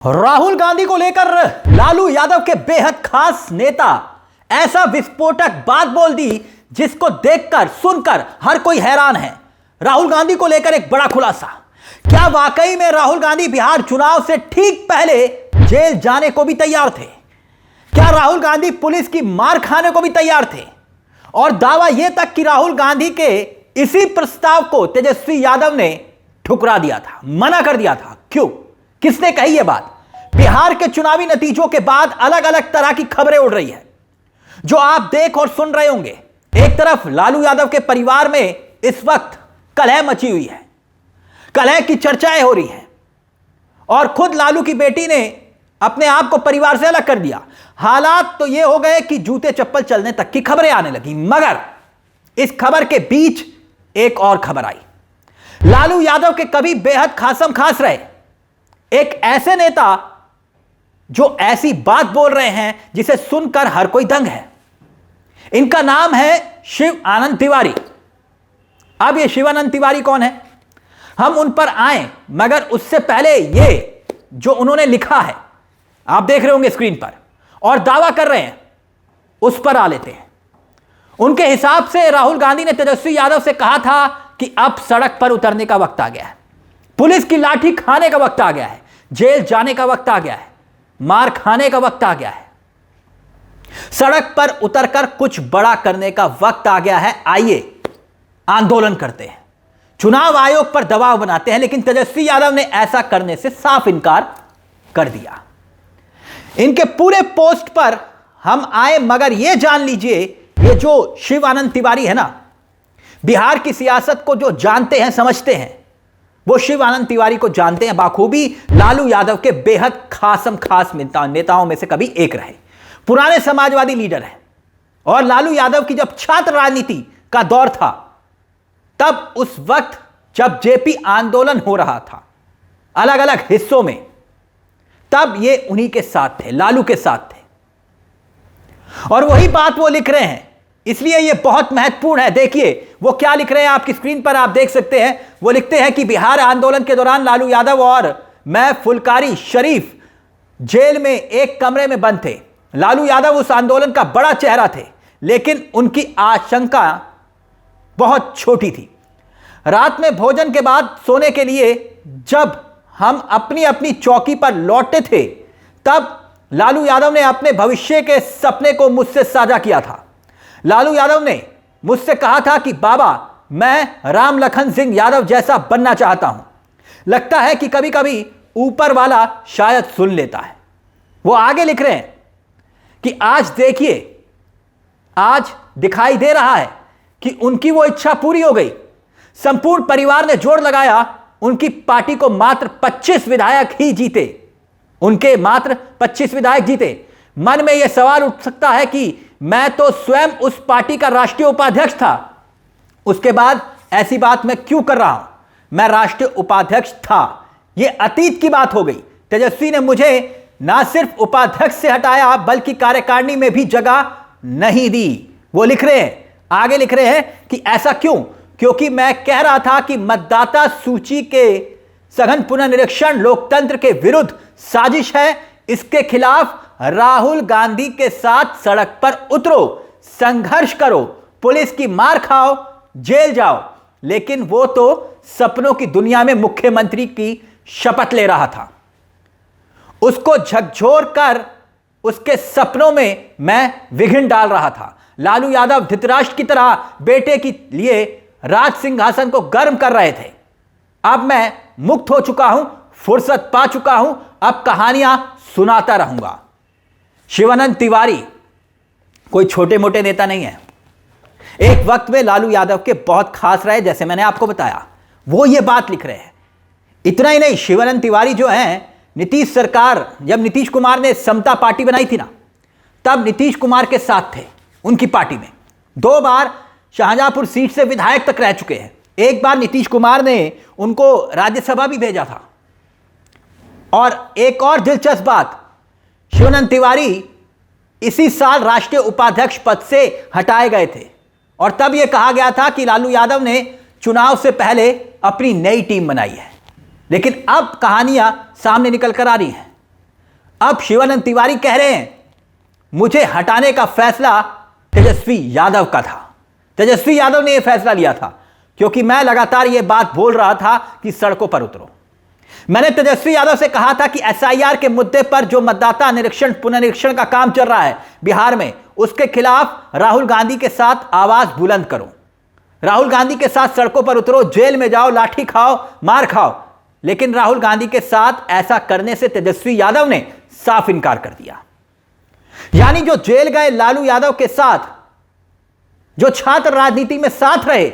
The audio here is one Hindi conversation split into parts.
राहुल गांधी को लेकर लालू यादव के बेहद खास नेता ऐसा विस्फोटक बात बोल दी जिसको देखकर सुनकर हर कोई हैरान है। राहुल गांधी को लेकर एक बड़ा खुलासा। क्या वाकई में राहुल गांधी बिहार चुनाव से ठीक पहले जेल जाने को भी तैयार थे? क्या राहुल गांधी पुलिस की मार खाने को भी तैयार थे? और दावा यह तक कि राहुल गांधी के इसी प्रस्ताव को तेजस्वी यादव ने ठुकरा दिया था, मना कर दिया था। क्यों? किसने कही यह बात? बिहार के चुनावी नतीजों के बाद अलग अलग तरह की खबरें उड़ रही है जो आप देख और सुन रहे होंगे। एक तरफ लालू यादव के परिवार में इस वक्त कलह मची हुई है, कलह की चर्चाएं हो रही हैं और खुद लालू की बेटी ने अपने आप को परिवार से अलग कर दिया। हालात तो यह हो गए कि जूते चप्पल चलने तक की खबरें आने लगी। मगर इस खबर के बीच एक और खबर आई। लालू यादव के कभी बेहद खासम खास रहे एक ऐसे नेता जो ऐसी बात बोल रहे हैं जिसे सुनकर हर कोई दंग है। इनका नाम है शिव आनंद तिवारी। अब ये शिवानंद तिवारी कौन है, हम उन पर आए, मगर उससे पहले ये जो उन्होंने लिखा है आप देख रहे होंगे स्क्रीन पर और दावा कर रहे हैं, उस पर आ लेते हैं। उनके हिसाब से राहुल गांधी ने तेजस्वी यादव से कहा था कि अब सड़क पर उतरने का वक्त आ गया है, पुलिस की लाठी खाने का वक्त आ गया है, जेल जाने का वक्त आ गया है, मार खाने का वक्त आ गया है, सड़क पर उतरकर कुछ बड़ा करने का वक्त आ गया है। आइए आंदोलन करते हैं, चुनाव आयोग पर दबाव बनाते हैं। लेकिन तेजस्वी यादव ने ऐसा करने से साफ इनकार कर दिया। इनके पूरे पोस्ट पर हम आए, मगर यह जान लीजिए, ये जो शिव आनंद तिवारी है ना, बिहार की सियासत को जो जानते हैं, समझते हैं, वो शिव आनंद तिवारी को जानते हैं बाखूबी। लालू यादव के बेहद खासम खास नेताओं में से कभी एक रहे, पुराने समाजवादी लीडर हैं। और लालू यादव की जब छात्र राजनीति का दौर था, तब उस वक्त जब जेपी आंदोलन हो रहा था अलग अलग हिस्सों में, तब ये उन्हीं के साथ थे, लालू के साथ थे। और वही बात वो लिख रहे हैं, इसलिए ये बहुत महत्वपूर्ण है। देखिए वो क्या लिख रहे हैं, आपकी स्क्रीन पर आप देख सकते हैं। वो लिखते हैं कि बिहार आंदोलन के दौरान लालू यादव और मैं फुलकारी शरीफ जेल में एक कमरे में बंद थे। लालू यादव उस आंदोलन का बड़ा चेहरा थे, लेकिन उनकी आशंका बहुत छोटी थी। रात में भोजन के बाद सोने के लिए जब हम अपनी अपनी चौकी पर लौटे थे, तब लालू यादव ने अपने भविष्य के सपने को मुझसे साझा किया था। लालू यादव ने मुझसे कहा था कि बाबा, मैं राम लखन सिंह यादव जैसा बनना चाहता हूं। लगता है कि कभी कभी ऊपर वाला शायद सुन लेता है। वो आगे लिख रहे हैं कि आज देखिए, आज दिखाई दे रहा है कि उनकी वो इच्छा पूरी हो गई। संपूर्ण परिवार ने जोर लगाया, उनकी पार्टी को मात्र 25 विधायक ही जीते, उनके मात्र 25 विधायक जीते। मन में यह सवाल उठ सकता है कि मैं तो स्वयं उस पार्टी का राष्ट्रीय उपाध्यक्ष था, उसके बाद ऐसी बात मैं क्यों कर रहा हूं? मैं राष्ट्रीय उपाध्यक्ष था, यह अतीत की बात हो गई। तेजस्वी ने मुझे ना सिर्फ उपाध्यक्ष से हटाया, बल्कि कार्यकारिणी में भी जगह नहीं दी। वो लिख रहे हैं, आगे लिख रहे हैं कि ऐसा क्यों? क्योंकि मैं कह रहा था कि मतदाता सूची के सघन पुनर्निरीक्षण लोकतंत्र के विरुद्ध साजिश है। इसके खिलाफ राहुल गांधी के साथ सड़क पर उतरो, संघर्ष करो, पुलिस की मार खाओ, जेल जाओ। लेकिन वो तो सपनों की दुनिया में मुख्यमंत्री की शपथ ले रहा था। उसको झकझोर कर उसके सपनों में मैं विघ्न डाल रहा था। लालू यादव धृतराष्ट्र की तरह बेटे के लिए राज सिंहासन को गर्म कर रहे थे। अब मैं मुक्त हो चुका हूं, फुर्सत पा चुका हूं, अब कहानियां सुनाता रहूंगा। शिवानंद तिवारी कोई छोटे मोटे नेता नहीं है। एक वक्त में लालू यादव के बहुत खास रहे, जैसे मैंने आपको बताया। वो ये बात लिख रहे हैं। इतना ही नहीं, शिवानंद तिवारी जो हैं, नीतीश सरकार, जब नीतीश कुमार ने समता पार्टी बनाई थी ना, तब नीतीश कुमार के साथ थे उनकी पार्टी में। 2 बार शाहजहांपुर सीट से विधायक तक रह चुके हैं। एक बार नीतीश कुमार ने उनको राज्यसभा भी भेजा था। और एक और दिलचस्प बात, शिवानंद तिवारी इसी साल राष्ट्रीय उपाध्यक्ष पद से हटाए गए थे और तब यह कहा गया था कि लालू यादव ने चुनाव से पहले अपनी नई टीम बनाई है। लेकिन अब कहानियां सामने निकल कर आ रही हैं। अब शिवानंद तिवारी कह रहे हैं मुझे हटाने का फैसला तेजस्वी यादव का था। तेजस्वी यादव ने यह फैसला लिया था क्योंकि मैं लगातार यह बात बोल रहा था कि सड़कों पर उतरो। मैंने तेजस्वी यादव से कहा था कि एसआईआर के मुद्दे पर जो मतदाता निरीक्षण पुनरीक्षण का काम चल रहा है बिहार में, उसके खिलाफ राहुल गांधी के साथ आवाज बुलंद करो, राहुल गांधी के साथ सड़कों पर उतरो, जेल में जाओ, लाठी खाओ, मार खाओ। लेकिन राहुल गांधी के साथ ऐसा करने से तेजस्वी यादव ने साफ इनकार कर दिया। यानी जो जेल गए लालू यादव के साथ, जो छात्र राजनीति में साथ रहे,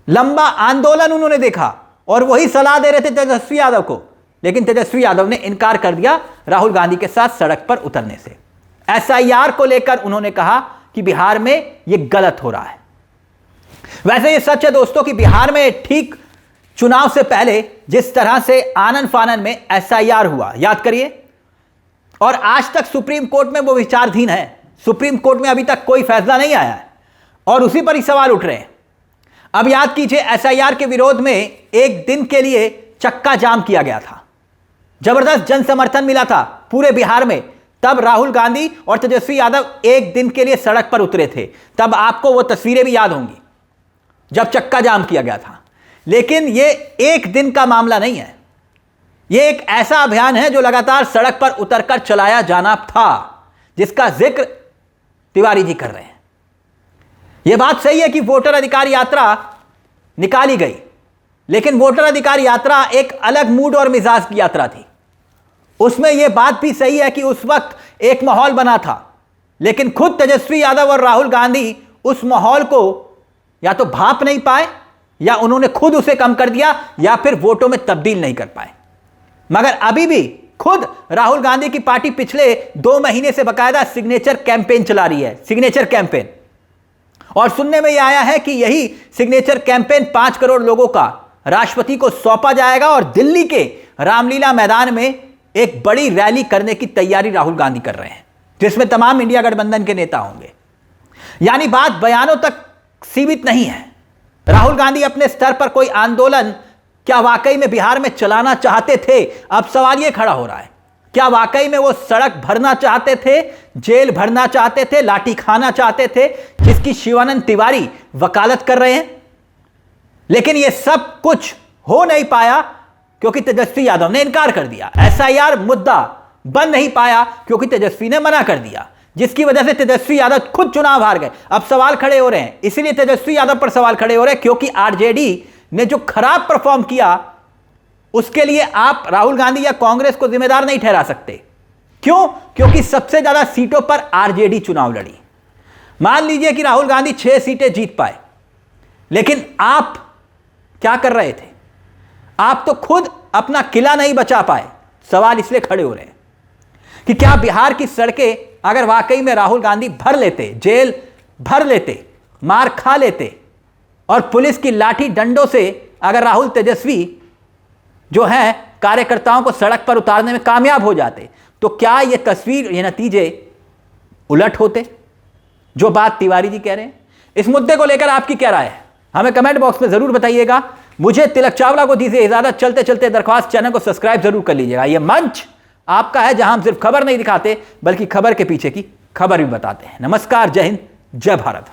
लंबा आंदोलन उन्होंने देखा और वही सलाह दे रहे थे तेजस्वी यादव को, लेकिन तेजस्वी यादव ने इनकार कर दिया राहुल गांधी के साथ सड़क पर उतरने से। एसआईआर को लेकर उन्होंने कहा कि बिहार में यह गलत हो रहा है। वैसे यह सच है दोस्तों कि बिहार में ठीक चुनाव से पहले जिस तरह से आनन फानन में एसआईआर हुआ, याद करिए, और आज तक सुप्रीम कोर्ट में वो विचाराधीन है। सुप्रीम कोर्ट में अभी तक कोई फैसला नहीं आया है और उसी पर ही सवाल उठ रहे हैं। अब याद कीजिए, एसआईआर के विरोध में एक दिन के लिए चक्का जाम किया गया था, जबरदस्त जन समर्थन मिला था पूरे बिहार में। तब राहुल गांधी और तेजस्वी यादव एक दिन के लिए सड़क पर उतरे थे। तब आपको वो तस्वीरें भी याद होंगी जब चक्का जाम किया गया था। लेकिन ये एक दिन का मामला नहीं है, ये एक ऐसा अभियान है जो लगातार सड़क पर उतरकर चलाया जाना था, जिसका जिक्र तिवारी जी कर रहे हैं। यह बात सही है कि वोटर अधिकार यात्रा निकाली गई, लेकिन वोटर अधिकार यात्रा एक अलग मूड और मिजाज की यात्रा थी। उसमें यह बात भी सही है कि उस वक्त एक माहौल बना था, लेकिन खुद तेजस्वी यादव और राहुल गांधी उस माहौल को या तो भांप नहीं पाए, या उन्होंने खुद उसे कम कर दिया, या फिर वोटों में तब्दील नहीं कर पाए। मगर अभी भी खुद राहुल गांधी की पार्टी पिछले 2 महीने से बकायदा सिग्नेचर कैंपेन चला रही है, सिग्नेचर कैंपेन। और सुनने में यह आया है कि यही सिग्नेचर कैंपेन 5 करोड़ लोगों का राष्ट्रपति को सौंपा जाएगा और दिल्ली के रामलीला मैदान में एक बड़ी रैली करने की तैयारी राहुल गांधी कर रहे हैं, जिसमें तमाम इंडिया गठबंधन के नेता होंगे। यानी बात बयानों तक सीमित नहीं है। राहुल गांधी अपने स्तर पर कोई आंदोलन क्या वाकई में बिहार में चलाना चाहते थे? अब सवाल यह खड़ा हो रहा है, क्या वाकई में वो सड़क भरना चाहते थे, जेल भरना चाहते थे, लाठी खाना चाहते थे, जिसकी शिवानंद तिवारी वकालत कर रहे हैं? लेकिन यह सब कुछ हो नहीं पाया क्योंकि तेजस्वी यादव ने इनकार कर दिया। एसआईआर मुद्दा बन नहीं पाया क्योंकि तेजस्वी ने मना कर दिया, जिसकी वजह से तेजस्वी यादव खुद चुनाव हार गए। अब सवाल खड़े हो रहे हैं, इसीलिए तेजस्वी यादव पर सवाल खड़े हो रहे हैं क्योंकि आरजेडी ने जो खराब परफॉर्म किया उसके लिए आप राहुल गांधी या कांग्रेस को जिम्मेदार नहीं ठहरा सकते। क्यों? क्योंकि सबसे ज्यादा सीटों पर आरजेडी चुनाव लड़ी। मान लीजिए कि राहुल गांधी 6 सीटें जीत पाए, लेकिन आप क्या कर रहे थे? आप तो खुद अपना किला नहीं बचा पाए। सवाल इसलिए खड़े हो रहे हैं कि क्या बिहार की सड़कें अगर वाकई में राहुल गांधी भर लेते, जेल भर लेते, मार खा लेते और पुलिस की लाठी डंडों से अगर राहुल तेजस्वी जो है कार्यकर्ताओं को सड़क पर उतारने में कामयाब हो जाते, तो क्या ये तस्वीर, ये नतीजे उलट होते जो बात तिवारी जी कह रहे हैं? इस मुद्दे को लेकर आपकी क्या राय है? हमें कमेंट बॉक्स में जरूर बताइएगा। मुझे तिलक चावला को दीजिए इजाजत। चलते चलते दरख्वास्त, चैनल को सब्सक्राइब जरूर कर लीजिएगा। यह मंच आपका है जहां हम सिर्फ खबर नहीं दिखाते बल्कि खबर के पीछे की खबर भी बताते हैं। नमस्कार, जय हिंद, जय भारत।